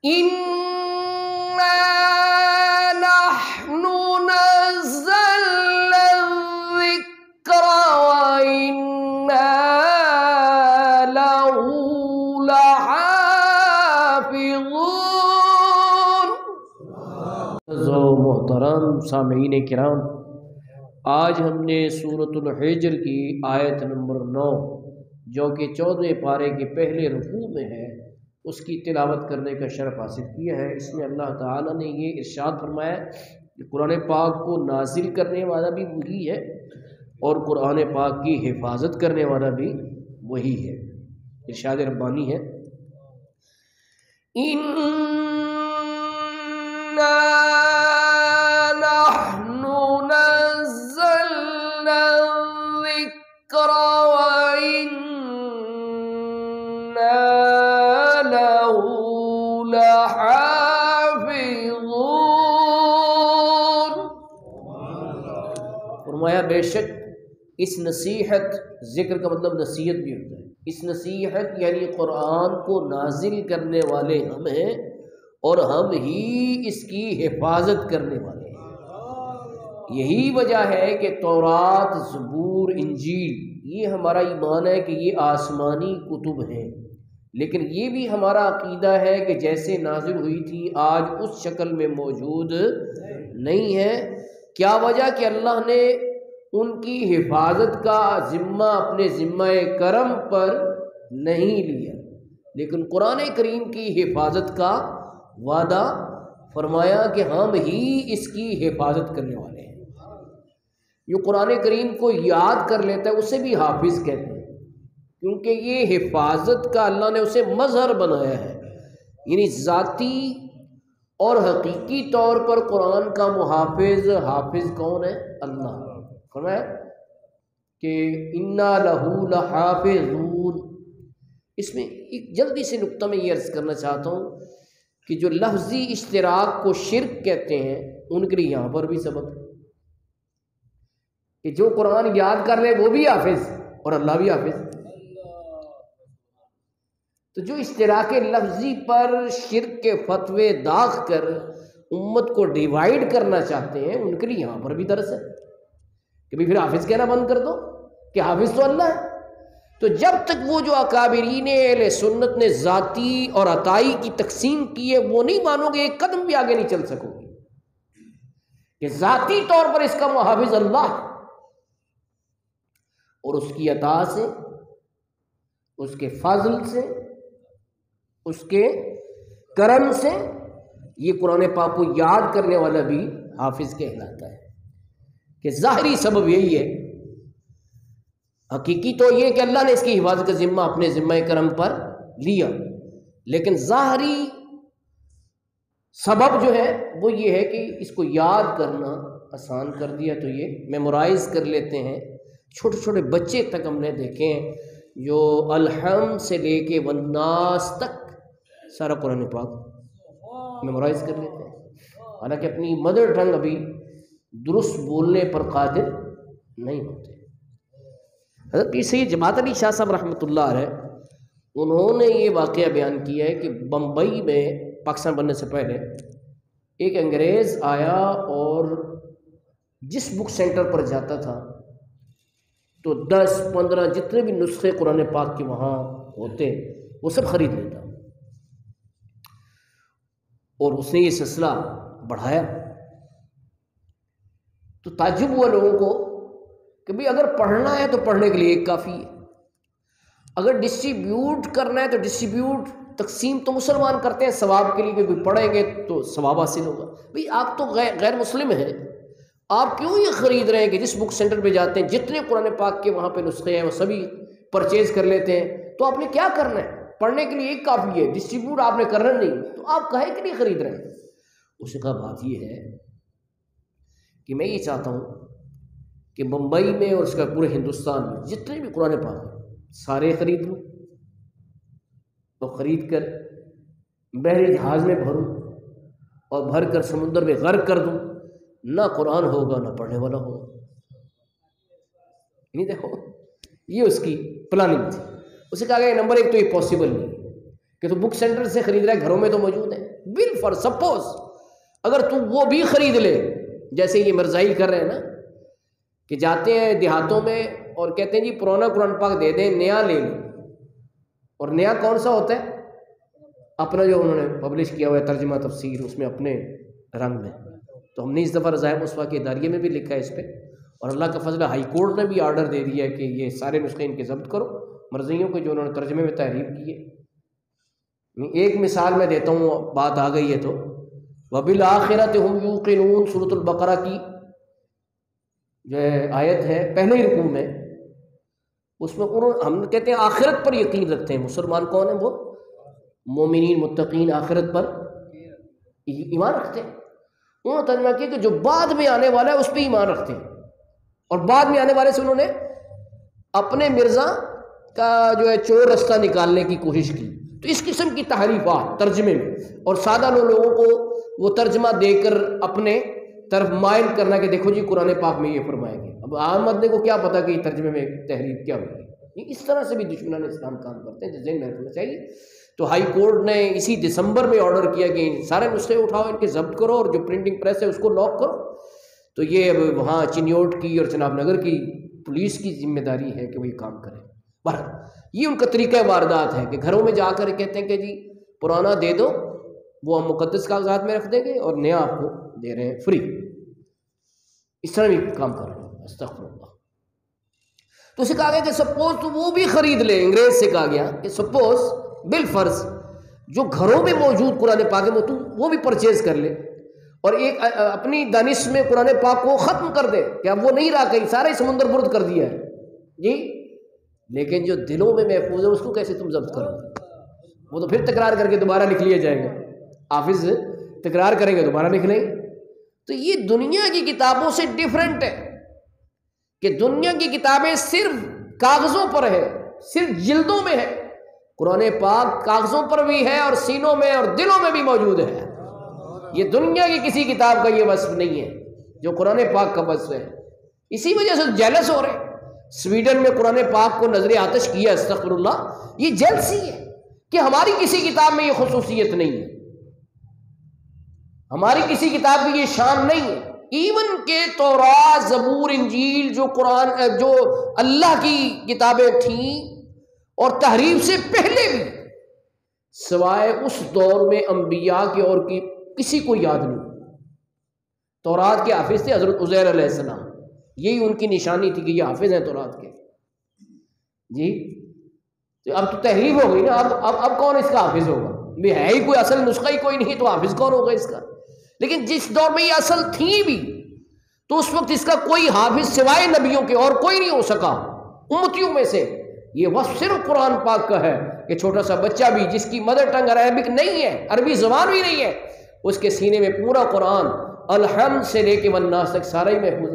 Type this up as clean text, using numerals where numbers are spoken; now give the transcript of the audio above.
اِنَّا نَحْنُ نَزَّلْنَا الذِّكْرَ وَإِنَّا لَهُ لَحَافِظُونَ۔ محترم سامعین کرام، آج ہم نے سورۃ الحجر کی آیت نمبر 9 جو کہ 14 پارے کے پہلے رکوع میں ہے اس کی تلاوت کرنے کا شرف حاصل کیا ہے۔ اس میں اللہ تعالیٰ نے یہ ارشاد فرمایا کہ قرآن پاک کو نازل کرنے والا بھی وہی ہے اور قرآن پاک کی حفاظت کرنے والا بھی وہی ہے۔ ارشاد ربانی ہے، اِنَّا نَحْنُ نَزَّلْنَا الذِّكْرَ وَإِنَّا لَهُ لَحَافِظُونَ۔ فرمایا بے شک اس نصیحت، ذکر کا مطلب نصیحت بھی ہوتا ہے، اس نصیحت یعنی قرآن کو نازل کرنے والے ہم ہیں اور ہم ہی اس کی حفاظت کرنے والے ہیں۔ یہی وجہ ہے کہ تورات، زبور، انجیل یہ ہمارا ایمان ہے کہ یہ آسمانی کتب ہیں، لیکن یہ بھی ہمارا عقیدہ ہے کہ جیسے نازل ہوئی تھی آج اس شکل میں موجود نہیں ہے۔ کیا وجہ کہ اللہ نے ان کی حفاظت کا ذمہ اپنے ذمہ کرم پر نہیں لیا، لیکن قرآن کریم کی حفاظت کا وعدہ فرمایا کہ ہم ہی اس کی حفاظت کرنے والے ہیں۔ جو قرآن کریم کو یاد کر لیتا ہے اسے بھی حافظ کہتے ہیں، کیونکہ یہ حفاظت کا اللہ نے اسے مظہر بنایا ہے، یعنی ذاتی اور حقیقی طور پر قرآن کا محافظ حافظ کون ہے؟ اللہ۔ فرمایا کہ اِنَّا لَهُ لَحَافِظُونَ۔ اس میں ایک جلدی سے نقطہ میں یہ عرض کرنا چاہتا ہوں کہ جو لفظی اشتراک کو شرک کہتے ہیں ان کے لیے یہاں پر بھی سبق ہے کہ جو قرآن یاد کر لے وہ بھی حافظ اور اللہ بھی حافظ۔ تو جو اشتراک لفظی پر شرک کے فتوے داغ کر امت کو ڈیوائیڈ کرنا چاہتے ہیں ان کے لیے یہاں پر بھی درس ہے کہ پھر حافظ کہنا بند کر دو کہ حافظ تو اللہ ہے۔ تو جب تک وہ جو اکابرین اہل سنت نے ذاتی اور عطائی کی تقسیم کی ہے وہ نہیں مانو گے، ایک قدم بھی آگے نہیں چل سکو گے کہ ذاتی طور پر اس کا محافظ اللہ اور اس کی عطا سے، اس کے فضل سے، اس کے کرم سے یہ قرآن پاک کو یاد کرنے والا بھی حافظ کہلاتا ہے۔ کہ ظاہری سبب یہی ہے، حقیقی تو یہ کہ اللہ نے اس کی حفاظت کا ذمہ اپنے ذمہ کرم پر لیا، لیکن ظاہری سبب جو ہے وہ یہ ہے کہ اس کو یاد کرنا آسان کر دیا، تو یہ میمورائز کر لیتے ہیں۔ چھوٹے چھوٹے بچے تک ہم نے دیکھے ہیں جو الحمد سے لے کے والناس تک سارا قرآن پاک میمورائز کر لیتے ہیں، حالانکہ اپنی مدر ٹنگ ابھی درست بولنے پر قادر نہیں ہوتے۔ حضرت پیر سید جماعت علی شاہ صاحب رحمۃ اللہ علیہ انہوں نے یہ واقعہ بیان کیا ہے کہ بمبئی میں پاکستان بننے سے پہلے ایک انگریز آیا اور جس بک سینٹر پر جاتا تھا تو 10-15 جتنے بھی نسخے قرآن پاک کے وہاں ہوتے وہ سب خرید لیتا، اور اس نے یہ سلسلہ بڑھایا۔ تو تعجب ہوا لوگوں کو کہ بھئی اگر پڑھنا ہے تو پڑھنے کے لیے ایک کافی ہے، اگر ڈسٹریبیوٹ کرنا ہے تو ڈسٹریبیوٹ تقسیم تو مسلمان کرتے ہیں ثواب کے لیے کہ کوئی پڑھیں گے تو ثواب حاصل ہوگا۔ بھئی آپ تو غیر مسلم ہیں، آپ کیوں یہ خرید رہے ہیں کہ جس بک سینٹر پہ جاتے ہیں جتنے قرآن پاک کے وہاں پہ نسخے ہیں وہ سبھی پرچیز کر لیتے ہیں، تو آپ نے کیا کرنا ہے؟ پڑھنے کے لیے ایک کافی ہے، ڈسٹریبیوٹ آپ نے کرنا نہیں، تو آپ کہے کہ نہیں خرید رہے ہیں؟ اس نے کہا بات یہ ہے کہ میں یہ چاہتا ہوں کہ ممبئی میں اور اس کا پورے ہندوستان میں جتنے بھی قرآن پاک ہیں سارے خرید لوں، اور خرید کر بحری جہاز میں بھروں اور بھر کر سمندر میں غرق کر دوں، نہ قرآن ہوگا نہ پڑھنے والا ہوگا۔ نہیں دیکھو یہ اس کی پلاننگ تھی۔ اسے کہا گیا نمبر 1 تو یہ پاسبل نہیں کہ تو بک سینٹر سے خرید رہا ہے، گھروں میں تو موجود ہے، بالفرض سپوز اگر تو وہ بھی خرید لے، جیسے یہ مرزائی کر رہے ہیں نا کہ جاتے ہیں دیہاتوں میں اور کہتے ہیں جی پرانا قرآن پاک دے دیں، نیا لے لیں، اور نیا کون سا ہوتا ہے؟ اپنا جو انہوں نے پبلش کیا ہوا ہے ترجمہ تفسیر، اس میں اپنے رنگ میں. تو ہم نے اس دفعہ رضائے مصطفیٰ کے اداریے میں بھی لکھا ہے اس پہ، اور اللہ کا فضل ہائی کورٹ نے بھی آرڈر دے دیا ہے کہ یہ سارے نسخے ان کے ضبط کرو مرضیوں کے جو انہوں نے ترجمے میں تحریف کی ہے. ایک مثال میں دیتا ہوں، بات آ گئی ہے تو وَبِالْآخِرَةِ هُمْ يُوقِنُونَ سورۃ البقرہ کی جو آیت ہے پہلے ہی رکوع میں، اس میں ہم کہتے ہیں آخرت پر یقین رکھتے ہیں. مسلمان کون ہیں؟ وہ مومنین متقین آخرت پر ایمان رکھتے ہیں. انہوں نے ترجمہ کیا کہ جو بعد میں آنے والا ہے اس پہ ایمان رکھتے ہیں، اور بعد میں آنے والے سے انہوں نے اپنے مرزا کا جو ہے چور رستہ نکالنے کی کوشش کی. تو اس قسم کی تحریفات ترجمے میں، اور سادہ لوگوں کو وہ ترجمہ دے کر اپنے طرف مائل کرنا کہ دیکھو جی قرآن پاک میں یہ فرمایا گیا. اب عام آدمی کو کیا پتا کہ یہ ترجمے میں تحریف کیا ہوگی. اس طرح سے بھی دشمنان اسلام کام کرتے ہیں، جو ذہن میں رکھنا چاہیے. تو ہائی کورٹ نے اسی دسمبر میں آرڈر کیا کہ سارے نسخے اٹھاؤ، ان کے ضبط کرو، اور جو پرنٹنگ پریس ہے اس کو لاک کرو. تو یہ اب وہاں چنیوٹ کی اور چناب نگر کی پولیس کی ذمہ داری ہے کہ وہ یہ کام کریں. یہ ان کا طریقہ واردات ہے کہ گھروں میں جا کر کہتے ہیں کہ جی پرانا دے دو، وہ ہم مقدس کاغذات میں رکھ دیں گے، اور نیا آپ کو دے رہے ہیں فری. اس طرح بھی کام کر رہے ہیں. استغفر اللہ. تو اسے کہا گیا کہ سپوز تو وہ بھی خرید لے. انگریز سے کہا گیا کہ سپوز بالفرض جو گھروں میں موجود قرآن پاک ہے وہ بھی پرچیز کر لے، اور ایک اپنی دانش میں قرآن پاک کو ختم کر دے کہ اب وہ نہیں رہا، کہیں سارے سمندر برد کر دیا ہے جی. لیکن جو دلوں میں محفوظ ہے اس کو کیسے تم ضبط کرو؟ وہ تو پھر تکرار کر کے دوبارہ لکھ لیا جائے گا. حافظ تکرار کریں گے دوبارہ لکھ لیں گے. تو یہ دنیا کی کتابوں سے ڈیفرنٹ ہے کہ دنیا کی کتابیں صرف کاغذوں پر ہے، صرف جلدوں میں ہے. قرآن پاک کاغذوں پر بھی ہے، اور سینوں میں اور دلوں میں بھی موجود ہے. یہ دنیا کی کسی کتاب کا یہ وصف نہیں ہے جو قرآن پاک کا وصف ہے. اسی وجہ سے جیلس ہو رہے ہیں. سویڈن میں قرآن پاک کو نظر آتش کیا، استغفر اللہ. یہ جیلسی ہے کہ ہماری کسی کتاب میں یہ خصوصیت نہیں ہے، ہماری کسی کتاب کی یہ شان نہیں ہے. ایون کہ تورات، زبور، انجیل جو قرآن جو اللہ کی کتابیں تھیں اور تحریف سے پہلے بھی، سوائے اس دور میں انبیاء کے اور کی کسی کو یاد نہیں. تورات کے حافظ تھے حضرت عزیر علیہ السلام. یہی ان کی نشانی تھی کہ یہ حافظ ہیں تورات کے جی. اب تو تحریف ہو گئی نا. اب کون اس کا حافظ ہوگا؟ ہے ہی کوئی اصل نسخہ ہی کوئی نہیں، تو حافظ کون ہوگا اس کا؟ لیکن جس دور میں یہ اصل تھی بھی، تو اس وقت اس کا کوئی حافظ سوائے نبیوں کے اور کوئی نہیں ہو سکا امتیوں میں سے. یہ وصف صرف قرآن پاک کا ہے کہ چھوٹا سا بچہ بھی جس کی مدر ٹنگ عربک نہیں ہے، عربی زبان بھی نہیں ہے، اس کے سینے میں پورا قرآن الحمد سے لے کے والناس تک سارا ہی محفوظ